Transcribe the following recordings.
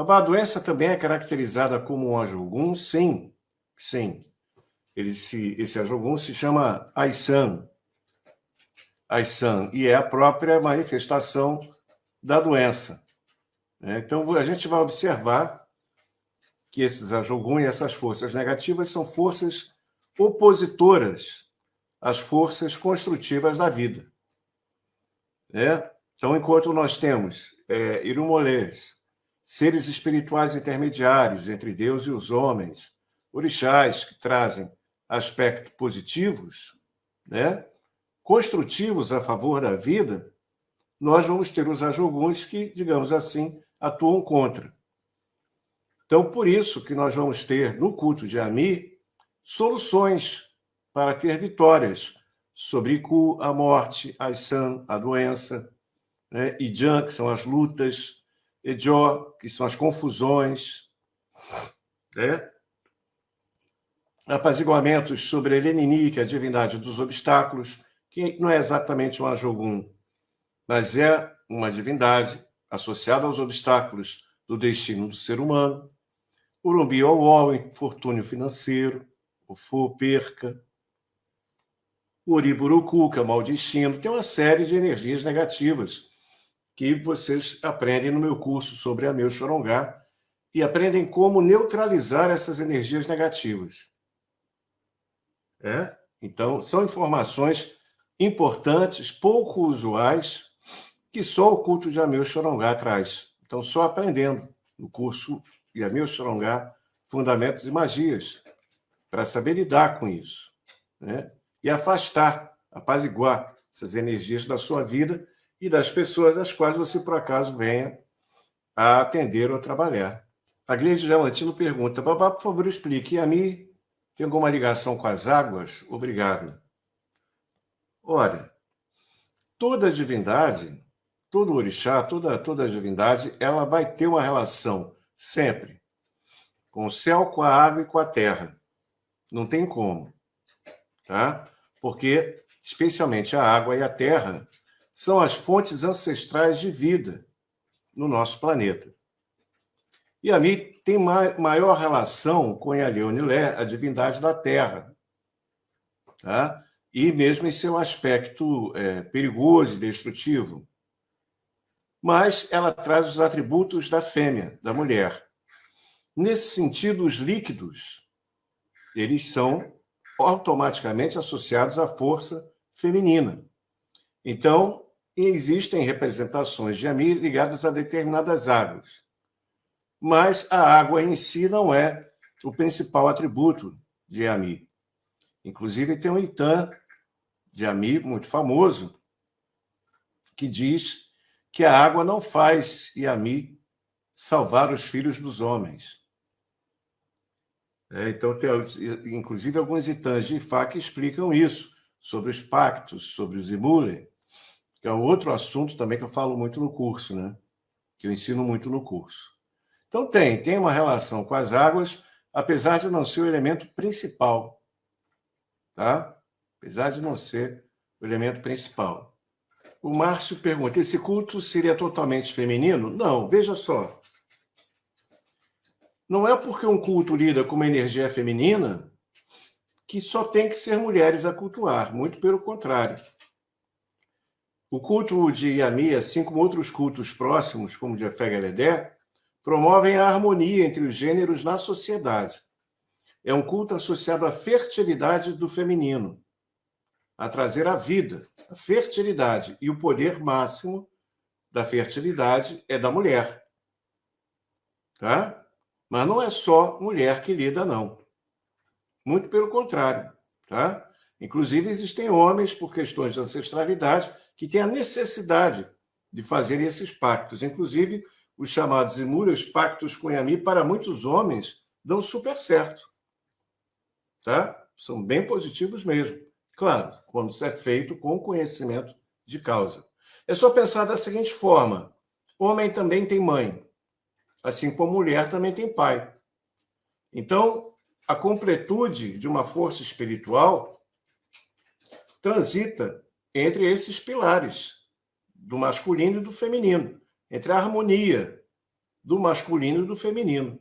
A doença também é caracterizada como um Ajogun? Sim, sim. Esse Ajogun se chama Aisan. Aisan, e é a própria manifestação da doença. Então, a gente vai observar que esses Ajogun e essas forças negativas são forças opositoras às forças construtivas da vida. Então, enquanto nós temos Irumolês, seres espirituais intermediários entre Deus e os homens, orixás que trazem aspectos positivos, construtivos a favor da vida, nós vamos ter os Ajoguns que, digamos assim, atuam contra. Então, por isso que nós vamos ter, no culto de Ami, soluções para ter vitórias sobre Iku, a morte, Aisan, a doença, Ijan, que são as lutas, Ejó, que são as confusões, apaziguamentos sobre Elenini, que é a divindade dos obstáculos, que não é exatamente um Ajogun, mas é uma divindade associada aos obstáculos do destino do ser humano. Urumbi Owó, o infortúnio financeiro, o Fu, perca. Uriburuku, que é o mau destino. Tem uma série de energias negativas que vocês aprendem no meu curso sobre Ameu Xorongá e aprendem como neutralizar essas energias negativas. Então, são informações importantes, pouco usuais, que só o culto de Ameu Xorongá traz. Então, só aprendendo no curso de Ameu Xorongá, Fundamentos e Magias, para saber lidar com isso. E afastar, apaziguar essas energias da sua vida e das pessoas às quais você, por acaso, venha a atender ou trabalhar. A Gleise Diamantino pergunta: Babá, por favor, explique. Ami tem alguma ligação com as águas? Obrigado. Olha, toda divindade, todo orixá, toda divindade, ela vai ter uma relação sempre com o céu, com a água e com a terra. Não tem como. Tá? Porque, especialmente a água e a terra, são as fontes ancestrais de vida no nosso planeta. E a mim tem maior relação com Yaleu-Nilé, a divindade da terra. Tá? E mesmo em seu aspecto perigoso e destrutivo. Mas ela traz os atributos da fêmea, da mulher. Nesse sentido, os líquidos, eles são automaticamente associados à força feminina. Então, existem representações de Ami ligadas a determinadas águas. Mas a água em si não é o principal atributo de Ami. Inclusive, tem um Itã de Ami, muito famoso, que diz que a água não faz Yami salvar os filhos dos homens. Então, tem, inclusive, alguns Itãs de Ifá que explicam isso, sobre os pactos, sobre os Imule, que é outro assunto também que eu falo muito no curso, que eu ensino muito no curso. Então, tem uma relação com as águas, apesar de não ser o elemento principal. Tá? Apesar de não ser o elemento principal. O Márcio pergunta: esse culto seria totalmente feminino? Não, veja só. Não é porque um culto lida com uma energia feminina que só tem que ser mulheres a cultuar, muito pelo contrário. O culto de Yami, assim como outros cultos próximos, como o de Afé-Galedé, promovem a harmonia entre os gêneros na sociedade. É um culto associado à fertilidade do feminino, a trazer a vida, a fertilidade, e o poder máximo da fertilidade é da mulher. Tá? Mas não é só mulher que lida, não. Muito pelo contrário. Tá? Inclusive, existem homens, por questões de ancestralidade, que têm a necessidade de fazer esses pactos. Inclusive, os chamados Imule, os pactos com Yami, para muitos homens, dão super certo. Tá? São bem positivos mesmo. Claro, quando isso é feito com conhecimento de causa. É só pensar da seguinte forma: homem também tem mãe, assim como mulher também tem pai. Então, a completude de uma força espiritual transita entre esses pilares, do masculino e do feminino, entre a harmonia do masculino e do feminino.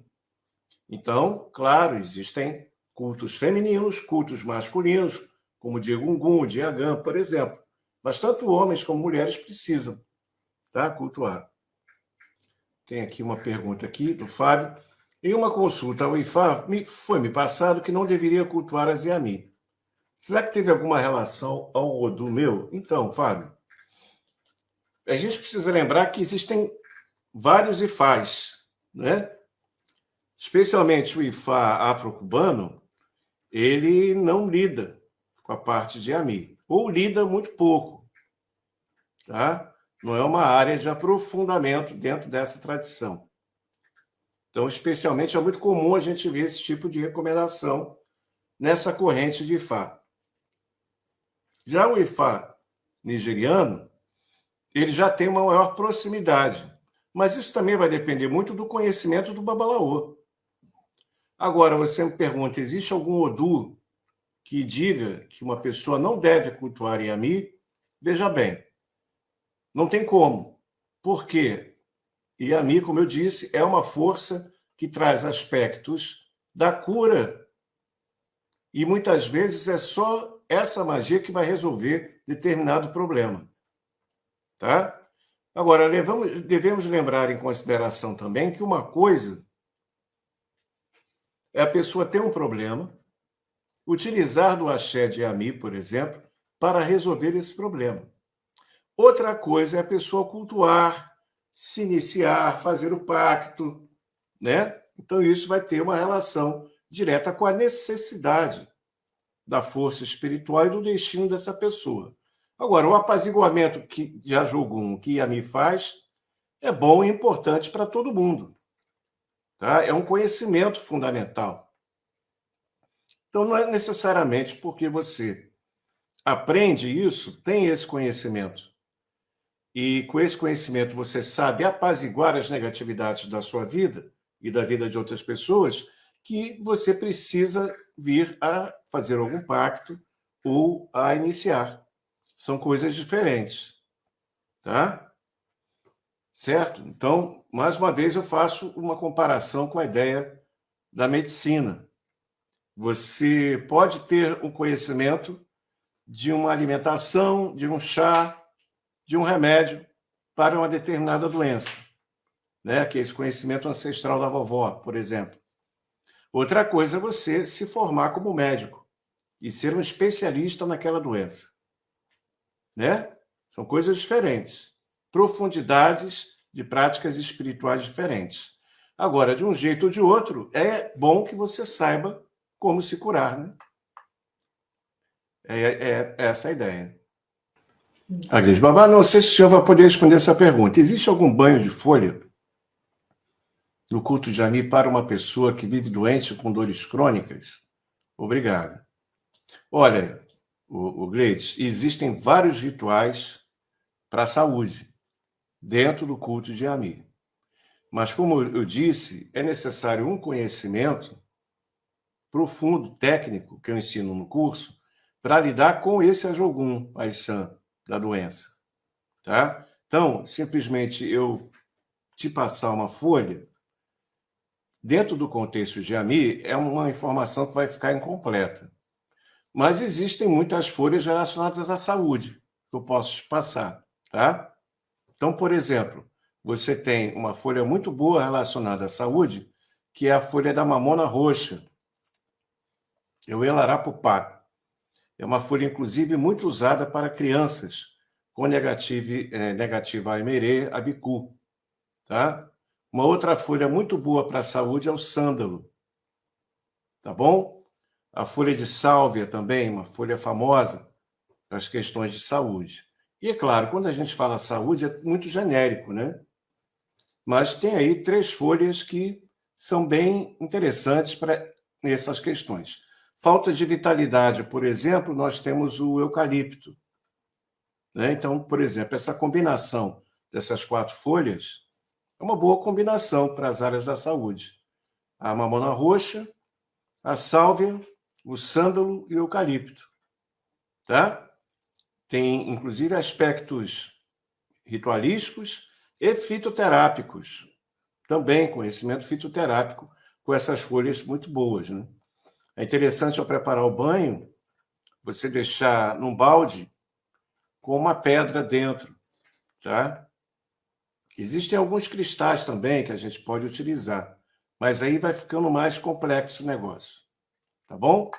Então, claro, existem cultos femininos, cultos masculinos, como o de Egungun, o de Iagã, por exemplo. Mas tanto homens como mulheres precisam, tá, cultuar. Tem aqui uma pergunta aqui do Fábio. Em uma consulta ao IFA, foi-me passado que não deveria cultuar as Yami. Será que teve alguma relação ao Odu meu? Então, Fábio, a gente precisa lembrar que existem vários IFAs, né? Especialmente o IFA afro-cubano, ele não lida com a parte de Yami, ou lida muito pouco, tá? Não é uma área de aprofundamento dentro dessa tradição. Então, especialmente, é muito comum a gente ver esse tipo de recomendação nessa corrente de Ifá. Já o Ifá nigeriano, ele já tem uma maior proximidade, mas isso também vai depender muito do conhecimento do Babalaô. Agora, você me pergunta, existe algum Odu que diga que uma pessoa não deve cultuar Yami? Veja bem, não tem como. Por quê? Yami, como eu disse, é uma força que traz aspectos da cura. E muitas vezes é só essa magia que vai resolver determinado problema. Tá? Agora, devemos lembrar em consideração também que uma coisa é a pessoa ter um problema, utilizar do axé de Yami, por exemplo, para resolver esse problema. Outra coisa é a pessoa cultuar, se iniciar, fazer o pacto, né? Então, isso vai ter uma relação direta com a necessidade da força espiritual e do destino dessa pessoa. Agora, o apaziguamento de Ajogum que Yami faz é bom e importante para todo mundo. Tá? É um conhecimento fundamental. Então, não é necessariamente porque você aprende isso, tem esse conhecimento, e com esse conhecimento você sabe apaziguar as negatividades da sua vida e da vida de outras pessoas, que você precisa vir a fazer algum pacto ou a iniciar. São coisas diferentes, tá? Certo? Então, mais uma vez, eu faço uma comparação com a ideia da medicina. Você pode ter um conhecimento de uma alimentação, de um chá, de um remédio para uma determinada doença, né? Que é esse conhecimento ancestral da vovó, por exemplo. Outra coisa é você se formar como médico e ser um especialista naquela doença, né? São coisas diferentes, profundidades de práticas espirituais diferentes. Agora, de um jeito ou de outro, é bom que você saiba como se curar, né? É essa a ideia. Agnes Babá, não sei se o senhor vai poder responder essa pergunta. Existe algum banho de folha no culto de Yami para uma pessoa que vive doente com dores crônicas? Obrigado. Olha, o Gleides, existem vários rituais para a saúde dentro do culto de Yami. Mas, como eu disse, é necessário um conhecimento profundo, técnico, que eu ensino no curso, para lidar com esse Ajogum, Aishan, da doença. Tá? Então, simplesmente eu te passar uma folha, dentro do contexto de Yami, é uma informação que vai ficar incompleta. Mas existem muitas folhas relacionadas à saúde que eu posso te passar. Tá? Então, por exemplo, você tem uma folha muito boa relacionada à saúde, que é a folha da mamona roxa, o Elarapupá. É uma folha, inclusive, muito usada para crianças com negativa a Emerê, a Bicu. Tá? Uma outra folha muito boa para a saúde é o sândalo. Tá bom? A folha de sálvia também, uma folha famosa para as questões de saúde. E, é claro, quando a gente fala saúde, é muito genérico, né? Mas tem aí 3 folhas que são bem interessantes para essas questões. Falta de vitalidade, por exemplo, nós temos o eucalipto, né? Então, por exemplo, essa combinação dessas 4 folhas é uma boa combinação para as áreas da saúde. A mamona roxa, a sálvia, o sândalo e o eucalipto. Tá? Tem, inclusive, aspectos ritualísticos e fitoterápicos. também conhecimento fitoterápico com essas folhas muito boas, né? É interessante ao preparar o banho, você deixar num balde com uma pedra dentro, tá? Existem alguns cristais também que a gente pode utilizar, mas aí vai ficando mais complexo o negócio, tá bom?